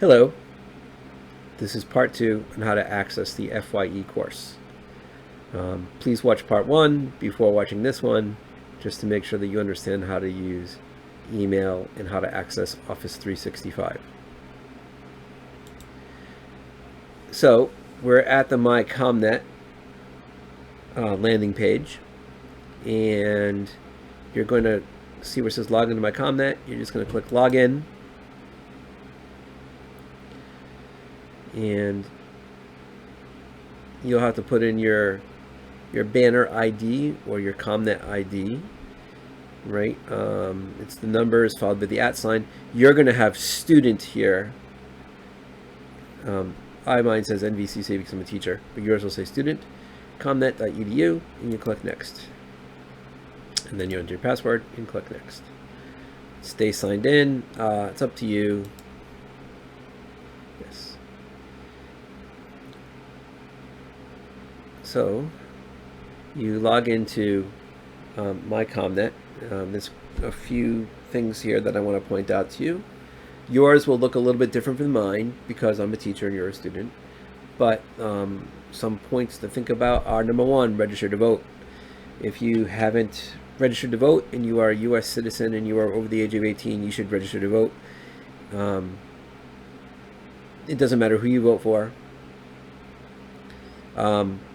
Hello, this is part 2 on how to access the FYE course. Please watch part 1 before watching this one, just to make sure that you understand how to use email and how to access Office 365. So we're at the MyComNet landing page, and you're going to see where it says log into MyComNet. You're just going to click login, and you'll have to put in your banner ID or your ComNet ID, right? It's the numbers followed by the @ sign. You're going to have student here. Mine says NVCC because I'm a teacher, but yours will say student, comnet.edu, and you click next. And then you enter your password and click next. Stay signed in. It's up to you. Yes. So you log into MyComNet. There's a few things here that I want to point out to you. Yours will look a little bit different from mine because I'm a teacher and you're a student. But some points to think about are: number 1, register to vote. If you haven't registered to vote and you are a U.S. citizen and you are over the age of 18, you should register to vote. It doesn't matter who you vote for,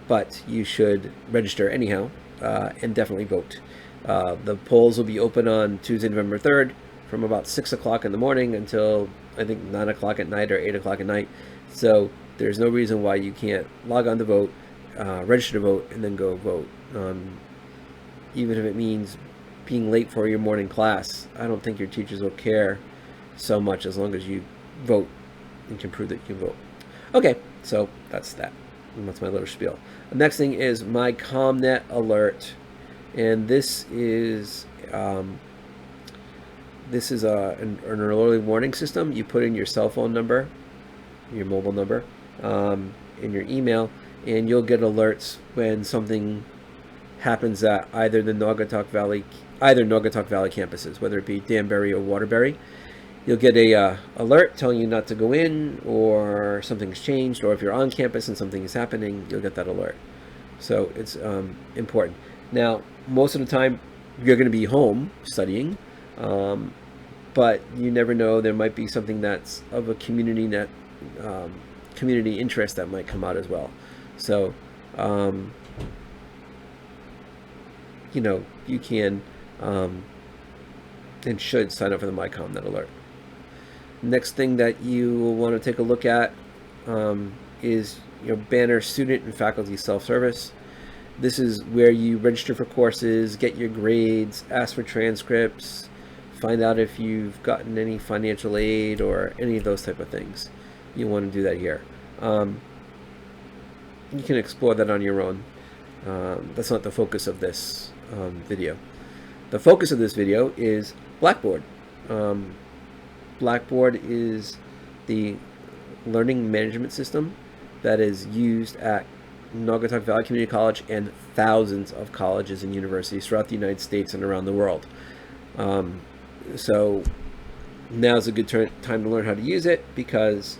but you should register anyhow and definitely vote. The polls will be open on Tuesday, November 3rd from about 6 o'clock in the morning until I think 9 o'clock at night or 8 o'clock at night. So there's no reason why you can't log on to vote, register to vote, and then go vote. Even if it means being late for your morning class, I don't think your teachers will care so much as long as you vote and can prove that you can vote. Okay, so that's that. And that's my little spiel. The next thing is MyComNet Alert, and this is an early warning system. You put in your cell phone number, your mobile number, in your email, and you'll get alerts when something happens at either Naugatuck Valley campuses, whether it be Danbury or Waterbury. You'll get a alert telling you not to go in, or something's changed, or if you're on campus and something is happening, you'll get that alert. So it's important. Now, most of the time, you're going to be home studying, but you never know. There might be something that's of a community interest that might come out as well. So, you can and should sign up for the MyComNet alert. Next thing that you will want to take a look at is your banner student and faculty self-service. This is where you register for courses, get your grades, ask for transcripts, find out if you've gotten any financial aid or any of those type of things. You want to do that here. You can explore that on your own. That's not the focus of this video. The focus of this video is Blackboard. Blackboard is the learning management system that is used at Naugatuck Valley Community College and thousands of colleges and universities throughout the United States and around the world. So now's a good time to learn how to use it, because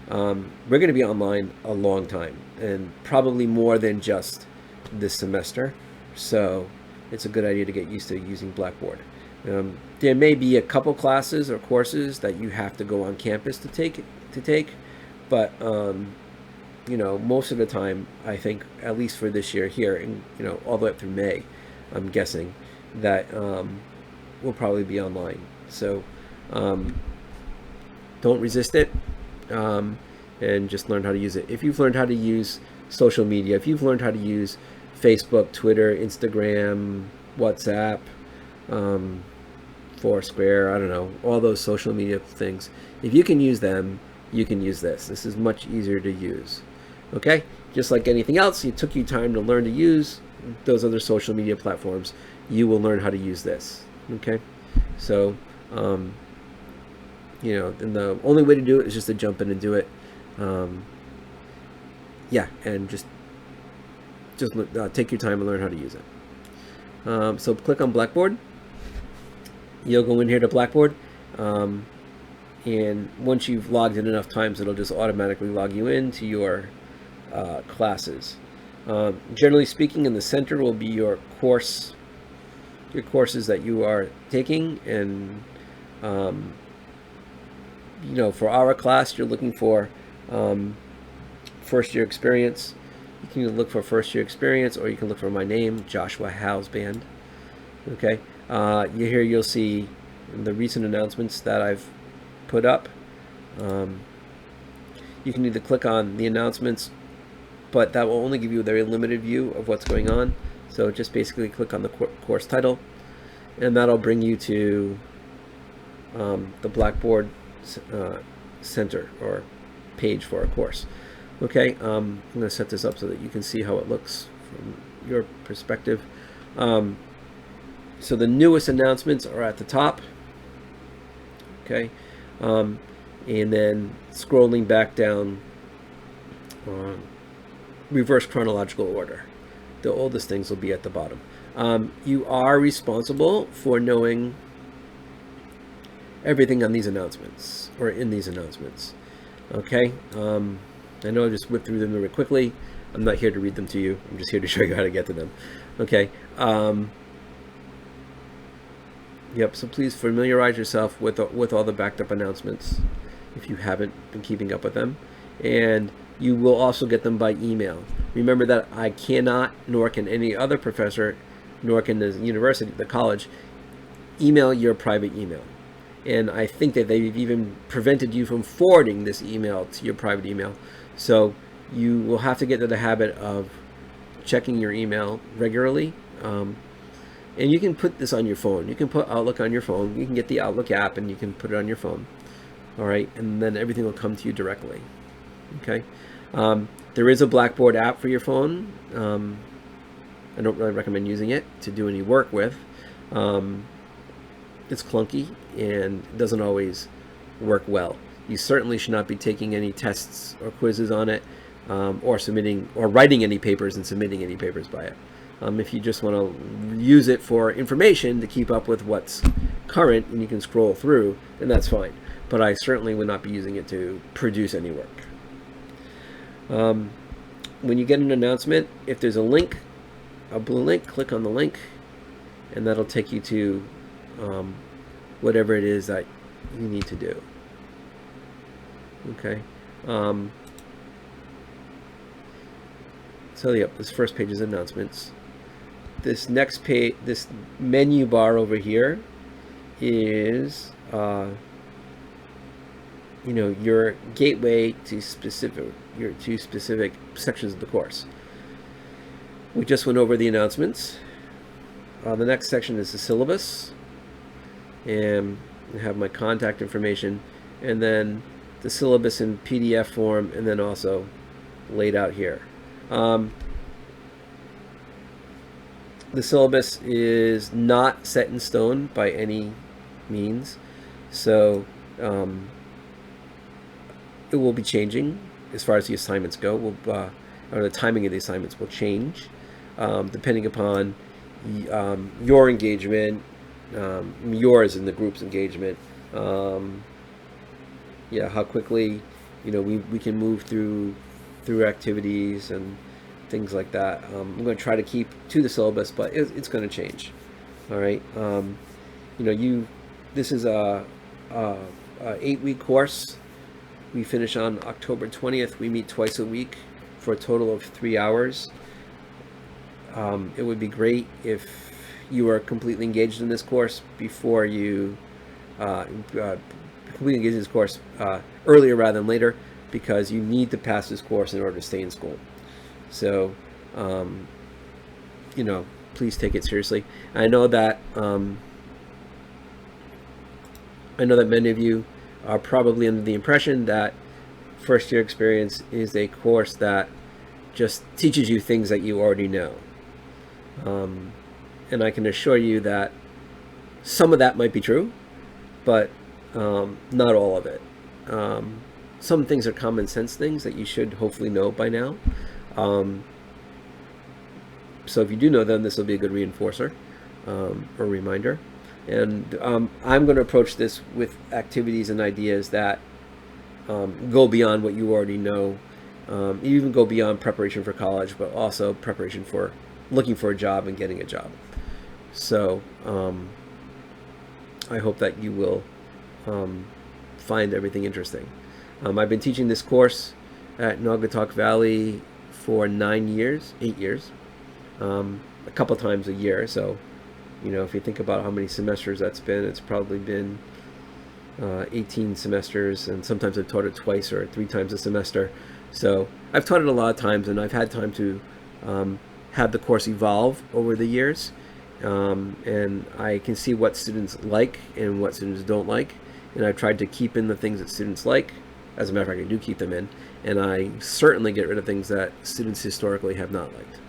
we're going to be online a long time, and probably more than just this semester. So it's a good idea to get used to using Blackboard. There may be a couple classes or courses that you have to go on campus to take, but most of the time, I think, at least for this year here, and all the way up through May, I'm guessing that we'll probably be online. So don't resist it, and just learn how to use it. If you've learned how to use social media, if you've learned how to use Facebook, Twitter, Instagram, WhatsApp, Foursquare, I don't know, all those social media things, if you can use them, you can use this. This is much easier to use. Okay? Just like anything else, it took you time to learn to use those other social media platforms. You will learn how to use this. Okay? So, and the only way to do it is just to jump in and do it. And just take your time and learn how to use it. So click on Blackboard. You'll go in here to Blackboard. and once you've logged in enough times, it'll just automatically log you into your classes. Generally speaking, in the center will be your courses that you are taking, and for our class, you're looking for first year experience. You can either look for first year experience, or you can look for my name, Joshua Howe's Band. Okay, you'll see the recent announcements that I've put up. You can either click on the announcements, but that will only give you a very limited view of what's going on. So just basically click on the course title, and that'll bring you to the Blackboard center or page for a course. Okay, I'm going to set this up so that you can see how it looks from your perspective. So the newest announcements are at the top. Okay, and then scrolling back down, reverse chronological order. The oldest things will be at the bottom. You are responsible for knowing everything on these announcements, or in these announcements. Okay, I know I just whipped through them very quickly. I'm not here to read them to you. I'm just here to show you how to get to them. Okay. Yep. So please familiarize yourself with all the backed up announcements if you haven't been keeping up with them, and you will also get them by email. Remember that I cannot, nor can any other professor, nor can the university, the college, email your private email. And I think that they've even prevented you from forwarding this email to your private email. So you will have to get into the habit of checking your email regularly. And you can put this on your phone. You can put Outlook on your phone. You can get the Outlook app and you can put it on your phone. All right, and then everything will come to you directly. Okay. There is a Blackboard app for your phone. I don't really recommend using it to do any work with. It's clunky and doesn't always work well. You certainly should not be taking any tests or quizzes on it, or submitting or writing any papers and submitting any papers by it. If you just want to use it for information to keep up with what's current and you can scroll through, then that's fine. But I certainly would not be using it to produce any work. When you get an announcement, if there's a link, a blue link, click on the link, and that'll take you to whatever it is that you need to do. Okay. So yep, this first page is announcements. This next page, this menu bar over here, is your gateway to specific sections of the course. We just went over the announcements. The next section is the syllabus, and I have my contact information, and then the syllabus in PDF form, and then also laid out here. The syllabus is not set in stone by any means, so it will be changing as far as the assignments go. Or the timing of the assignments will change depending upon your engagement, yours and the group's engagement. How quickly we can move through activities and things like that. I'm going to try to keep to the syllabus, but it's going to change. All right. This is a 8-week course. We finish on October 20th. We meet twice a week for a total of 3 hours. It would be great if you are completely engaged in this course before you completely engaged in this course earlier rather than later, because you need to pass this course in order to stay in school. So, please take it seriously. I know that many of you are probably under the impression that first year experience is a course that just teaches you things that you already know. And I can assure you that some of that might be true, but not all of it. Some things are common sense things that you should hopefully know by now. So if you do know them, this will be a good reinforcer or reminder. And I'm going to approach this with activities and ideas that go beyond what you already know, even go beyond preparation for college, but also preparation for looking for a job and getting a job. So I hope that you will find everything interesting. I've been teaching this course at Naugatuck Valley for 8 years, a couple times a year. So, if you think about how many semesters that's been, it's probably been 18 semesters, and sometimes I've taught it twice or 3 times a semester. So I've taught it a lot of times, and I've had time to have the course evolve over the years. And I can see what students like and what students don't like. And I've tried to keep in the things that students like. As a matter of fact, I do keep them in. And I certainly get rid of things that students historically have not liked.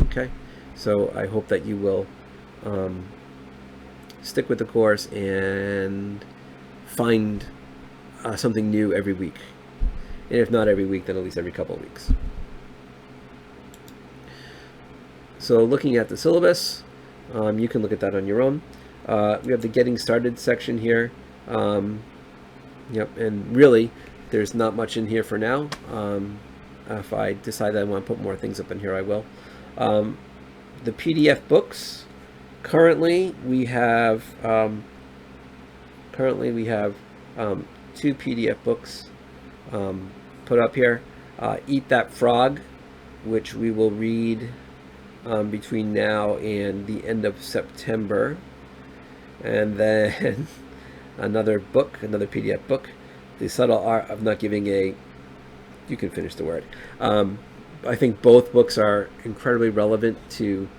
Okay, so I hope that you will stick with the course and find something new every week. And if not every week, then at least every couple of weeks. So looking at the syllabus, you can look at that on your own. We have the getting started section here. Yep, and really, there's not much in here for now. If I decide that I want to put more things up in here, I will. The PDF books. Currently, we have 2 PDF books put up here. Eat That Frog, which we will read between now and the end of September, and then another PDF book, The Subtle Art of Not Giving a... You can finish the word. I think both books are incredibly relevant to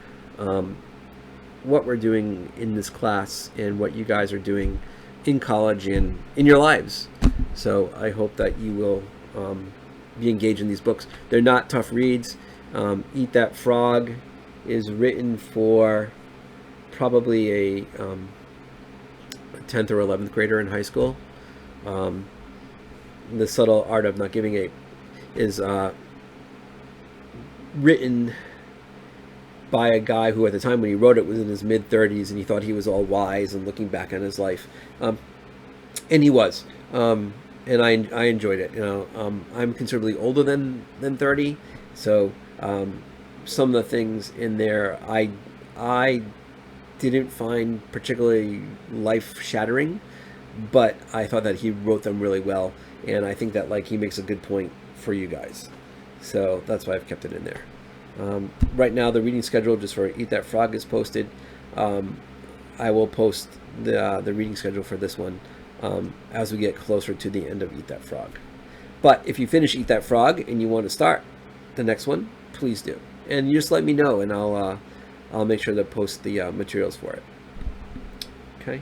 what we're doing in this class and what you guys are doing in college and in your lives. So I hope that you will be engaged in these books. They're not tough reads. Eat That Frog is written for probably a 10th or 11th grader in high school. The Subtle Art of Not Giving a is written by a guy who at the time when he wrote it was in his mid-30s, and he thought he was all wise and looking back on his life. And he was. And I enjoyed it. I'm considerably older than 30, so some of the things in there I didn't find particularly life-shattering, but I thought that he wrote them really well, and I think that he makes a good point for you guys. So that's why I've kept it in there. Right now, the reading schedule just for Eat That Frog is posted. I will post the reading schedule for this one as we get closer to the end of Eat That Frog. But if you finish Eat That Frog and you want to start the next one, please do. And you just let me know, and I'll make sure to post the materials for it. Okay.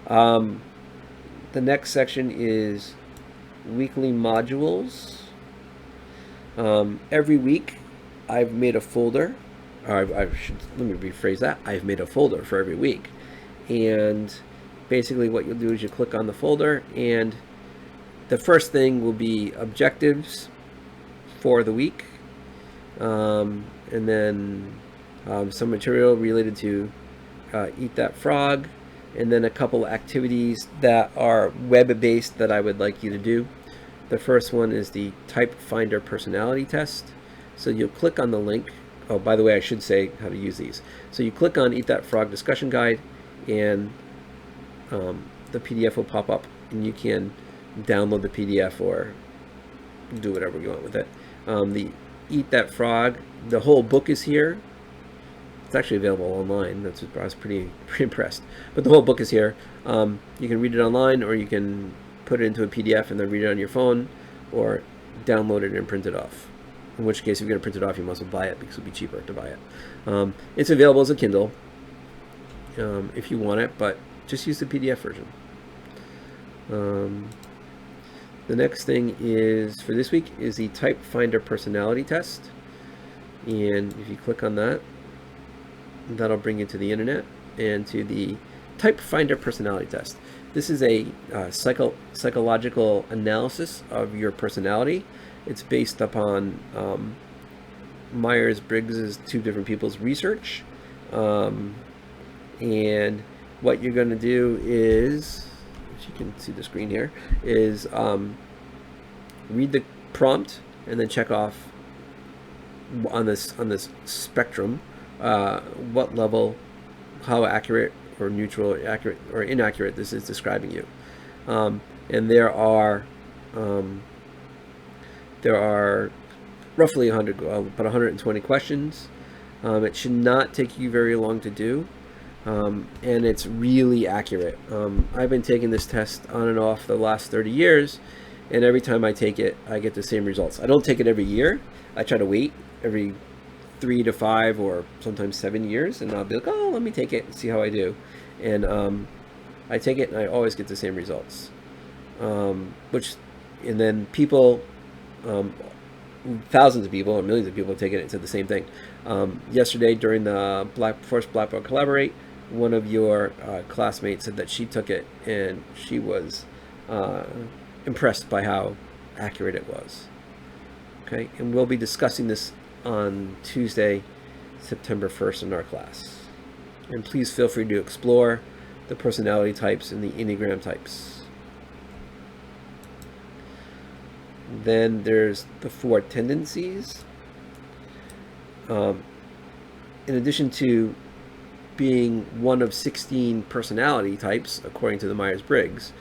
The next section is weekly modules. Every week, I've made a folder. Or let me rephrase that. I've made a folder for every week, and basically what you'll do is you click on the folder, and the first thing will be objectives for the week, and then some material related to Eat That Frog, and then a couple activities that are web-based that I would like you to do. The first one is the Type Finder Personality Test. So you'll click on the link. Oh, by the way, I should say how to use these. So you click on Eat That Frog discussion guide, and the PDF will pop up, and you can download the PDF or do whatever you want with it. The Eat That Frog, the whole book is here. It's actually available online. I was pretty impressed. But the whole book is here. You can read it online, or you can put it into a PDF and then read it on your phone, or download it and print it off. In which case, if you're going to print it off, you must well buy it, because it'll be cheaper to buy it. It's available as a Kindle if you want it, but just use the PDF version. The next thing is for this week is the Type Finder Personality Test, and if you click on that, that'll bring you to the internet and to the Type Finder Personality Test. This is a psychological analysis of your personality. It's based upon Myers-Briggs's 2 different people's research, and what you're going to do is, as you can see the screen here, is read the prompt and then check off on this spectrum what level, how accurate or neutral, or accurate or inaccurate this is describing you. And there are roughly about 120 questions. It should not take you very long to do, and it's really accurate. I've been taking this test on and off the last 30 years, and every time I take it, I get the same results. I don't take it every year. I try to wait every 3 to 5 or sometimes 7 years, and I'll be like, oh, let me take it and see how I do. And I take it, and I always get the same results. And then people, thousands of people or millions of people have taken it and said the same thing. Yesterday during the first Blackboard Collaborate, one of your classmates said that she took it and she was impressed by how accurate it was. Okay, and we'll be discussing this on Tuesday, September 1st in our class. And please feel free to explore the personality types and the Enneagram types. Then there's the 4 tendencies. In addition to being one of 16 personality types, according to the Myers-Briggs,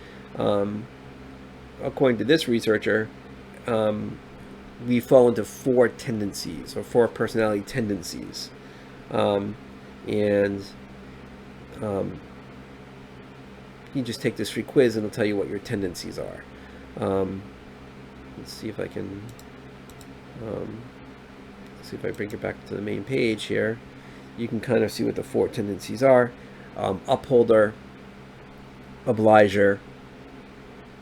according to this researcher, we fall into 4 tendencies, or 4 personality tendencies. You just take this free quiz and it'll tell you what your tendencies are. Let's see if I can see if I bring it back to the main page here. You can kind of see what the 4 tendencies are. Upholder, obliger,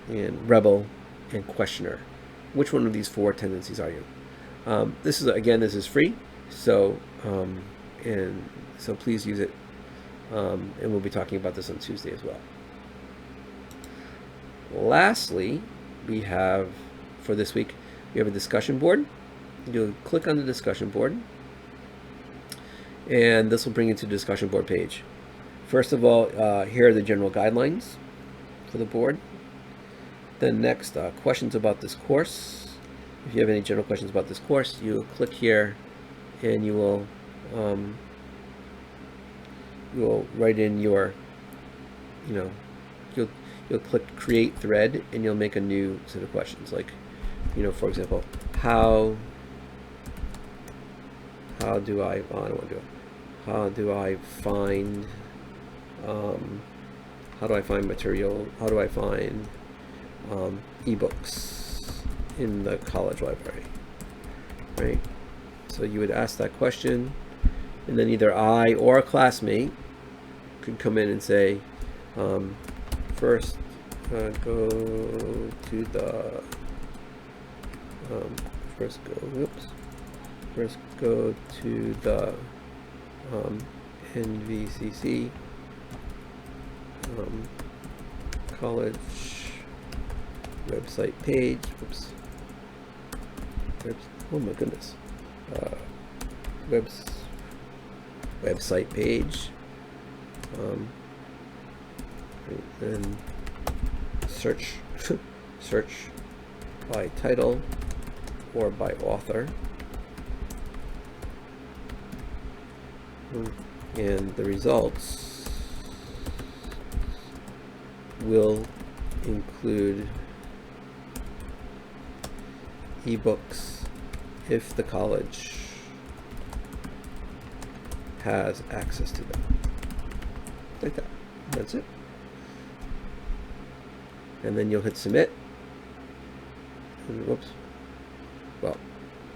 and rebel, and questioner. Which one of these 4 tendencies are you? This is free, so so please use it, and we'll be talking about this on Tuesday as well. Lastly, we have, for this week, we have a discussion board. You'll click on the discussion board, and this will bring you to the discussion board page. First of all, here are the general guidelines for the board. Then next, questions about this course. If you have any general questions about this course, you'll click here, and you will write in your, you'll click create thread, and you'll make a new set of questions. Like, for example, how do I? Oh, I don't want to do it. How do I find? How do I find material? How do I find ebooks in the college library? Right. So you would ask that question, and then either I or a classmate could come in and say, first go to the first go to the NVCC college website page. Oh my goodness. Website page. And search by title or by author. And the results will include ebooks if the college has access to them. Like that. That's it. And then you'll hit submit. And whoops. Well,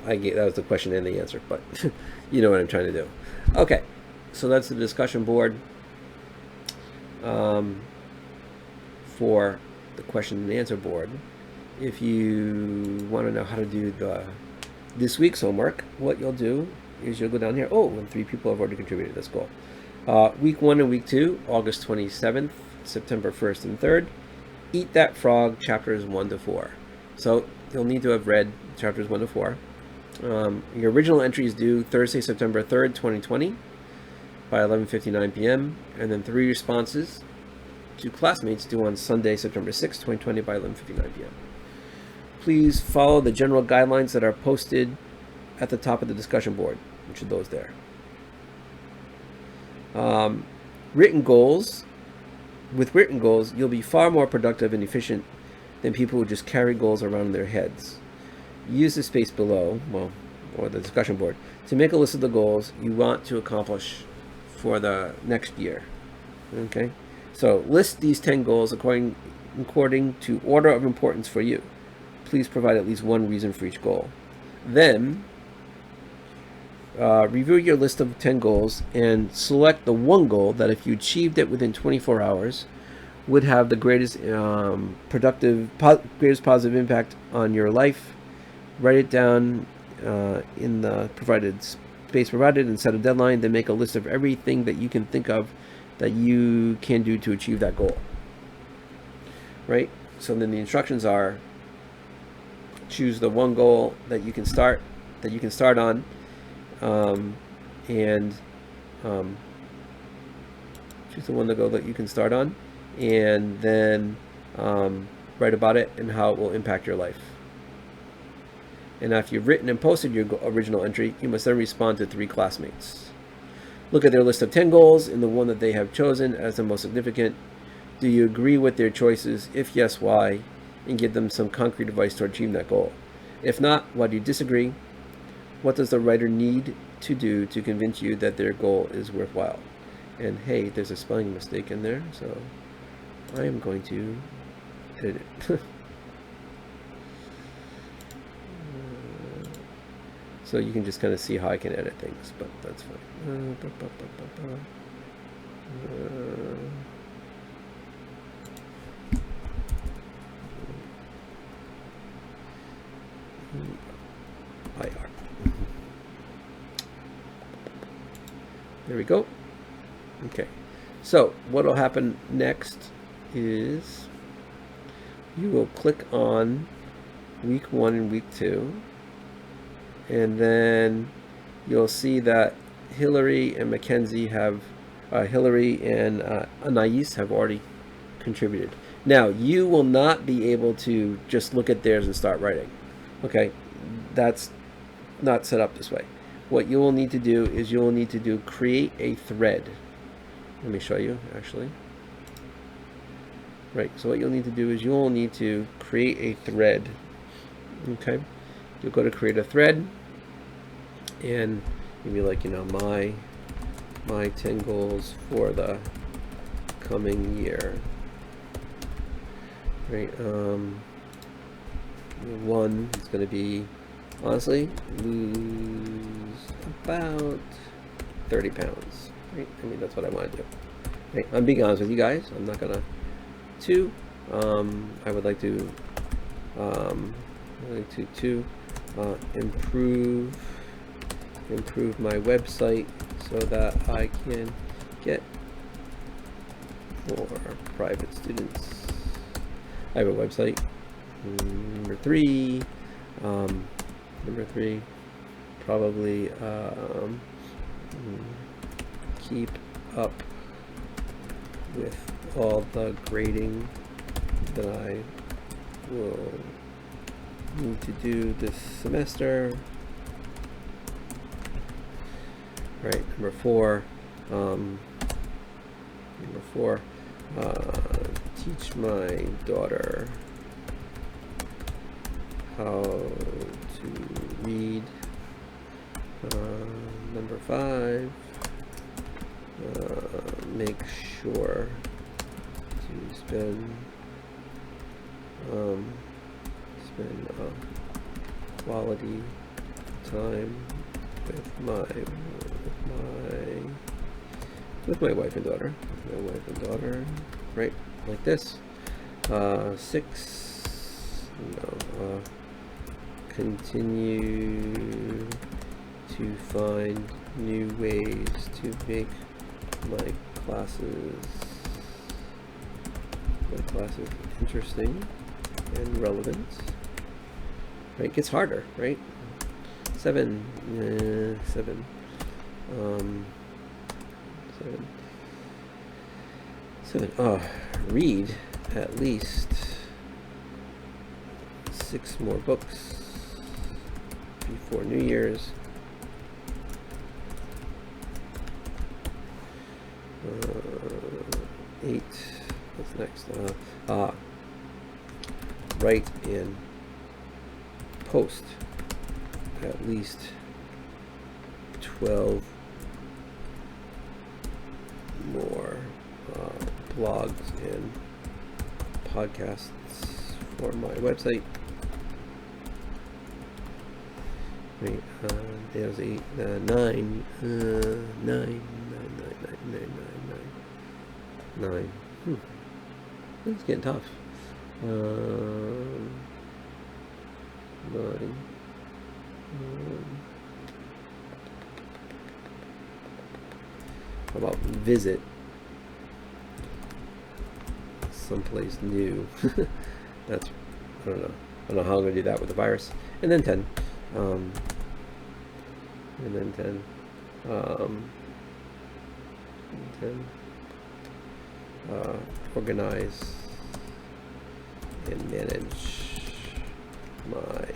that was the question and the answer, but you know what I'm trying to do. Okay, so that's the discussion board for the question and answer board. If you want to know how to do this week's homework, what you'll do is you'll go down here. Oh, and 3 people have already contributed. That's cool. Week 1 and week 2, August 27th, September 1st and 3rd. Eat That Frog, chapters 1 to 4. So you'll need to have read chapters 1 to 4. Your original entry is due Thursday, September 3rd, 2020. by 11:59 p.m. and then 3 responses to classmates due on Sunday, September 6, 2020 by 11:59 p.m. Please follow the general guidelines that are posted at the top of the discussion board, which are those there. Written goals. With written goals, you'll be far more productive and efficient than people who just carry goals around in their heads. Use the space below, or the discussion board, to make a list of the goals you want to accomplish for the next year. Okay? So list these 10 goals according to order of importance for you. Please provide at least one reason for each goal. Then, review your list of 10 goals and select the one goal that if you achieved it within 24 hours would have the greatest greatest positive impact on your life. Write it down in the provided space provided and set a deadline. Then make a list of everything that you can think of that you can do to achieve that goal. Right? So then the instructions are: choose the one goal that you can start on, choose the one goal that you can start on, and then write about it and how it will impact your life. And after you've written and posted your original entry, you must then respond to 3 classmates. Look at their list of 10 goals and the one that they have chosen as the most significant. Do you agree with their choices? If yes, why? And give them some concrete advice to achieve that goal. If not, why do you disagree? What does the writer need to do to convince you that their goal is worthwhile? And hey, there's a spelling mistake in there, so I am going to edit it. So you can just kind of see how I can edit things, but that's fine. IR. There we go. Okay. So what will happen next is you will click on week 1 and week 2. And then you'll see that Hillary and Mackenzie have, Hillary and Anais have already contributed. Now, you will not be able to just look at theirs and start writing. Okay, that's not set up this way. What you will need to do is you will need to create a thread. Let me show you, actually. Right, so what you'll need to do is you'll need to create a thread. Okay. You'll go to create a thread, and you'll be like, my 10 goals for the coming year. Right. One is going to be, honestly, lose about 30 pounds. Right. I mean, that's what I want to do. Right. I'm being honest with you guys. I'm not gonna. 2. I would like to. Improve my website so that I can get more private students. I have a website. Number 3, probably keep up with all the grading that I will need to do this semester. Right, number 4, teach my daughter how to read. Number 5, make sure to spend quality time with my wife and daughter. Right, like this. 6, continue to find new ways to make my classes interesting and relevant. Right, it gets harder, right? 7. 7. Read at least 6 more books before New Year's. 8. What's next? Write and post at least 12 more blogs and podcasts for my website. Right, there's 8, 9, 9. It's getting tough. 9. How about visit someplace new? That's, I don't know how I'm gonna do that with the virus. And then 10. Organize and manage my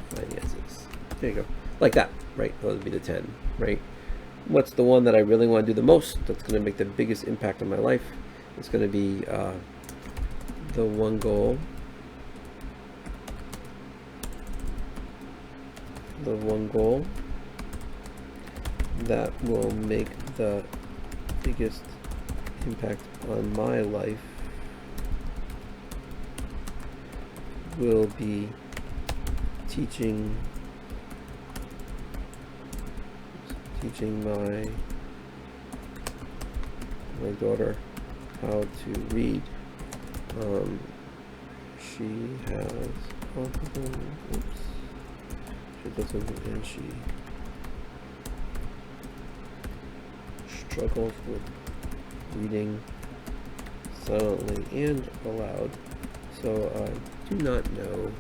finances. There you go. Like that, right? That would be the 10, right? What's the one that I really want to do the most, that's going to make the biggest impact on my life? It's going to be the one goal. The one goal that will make the biggest impact on my life will be teaching my daughter how to read. She has autism. She doesn't, and she struggles with reading silently and aloud. So I do not know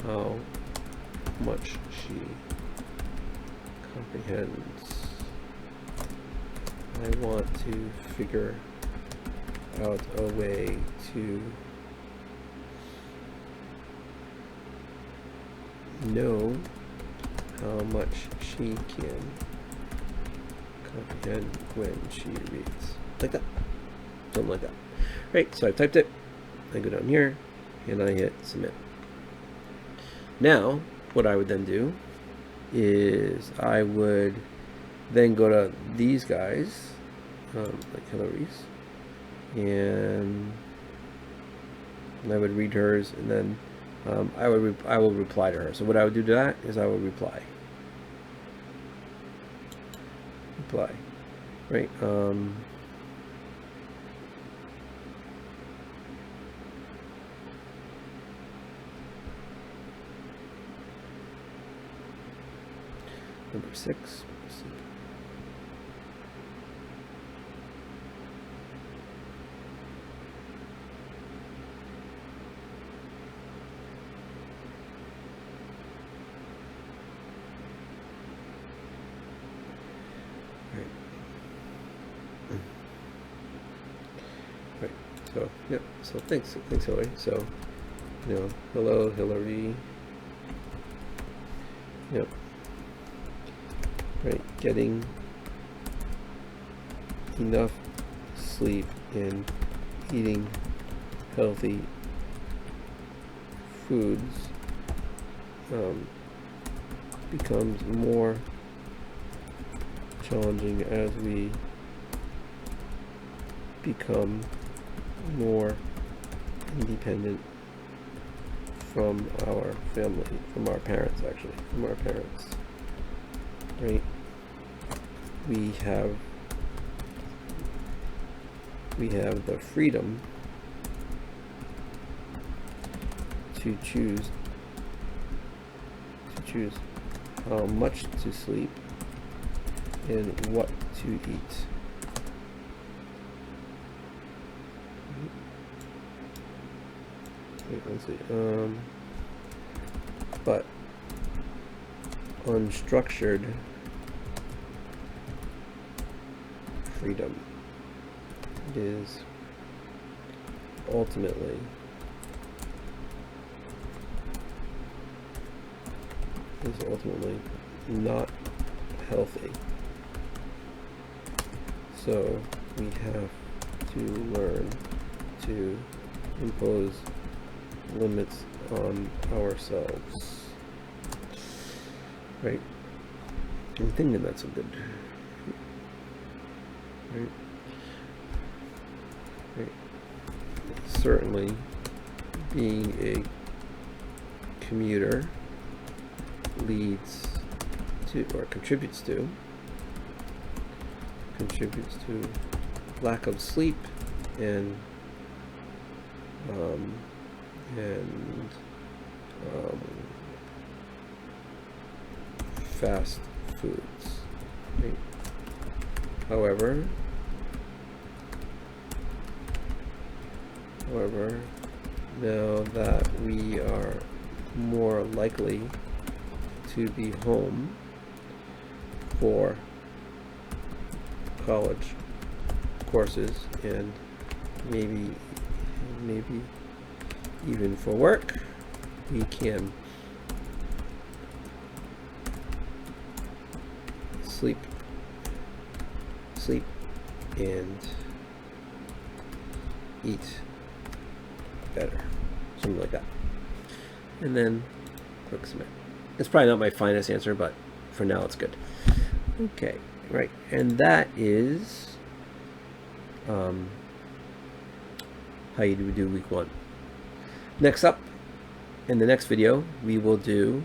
how much she comprehends. I want to figure out a way to know how much she can comprehend when she reads. Like that. Something like that. Right, so I've typed it. I go down here and I hit submit. Now, what I would then do is I would then go to these guys, like Hillary's, and I would read hers, and then I will reply to her. So what I would do to that is I would reply, right? Number 6. Right. So, yep. So thanks, Hillary. So, hello, Hillary. Yep. Right, getting enough sleep and eating healthy foods becomes more challenging as we become more independent from our family, from our parents, right? We have the freedom to choose how much to sleep and what to eat. Let's see. But unstructured freedom is ultimately not healthy. So we have to learn to impose limits on ourselves. Right? I'm thinking that's a good. Right? Right. Certainly, being a commuter leads to, or contributes to lack of sleep and fast foods. Right? However, now that we are more likely to be home for college courses and maybe even for work, we can sleep and eat better, something like that, and then click submit. It's probably not my finest answer, but for now it's good. Okay, right, and that is how you do week 1. Next up, in the next video, we will do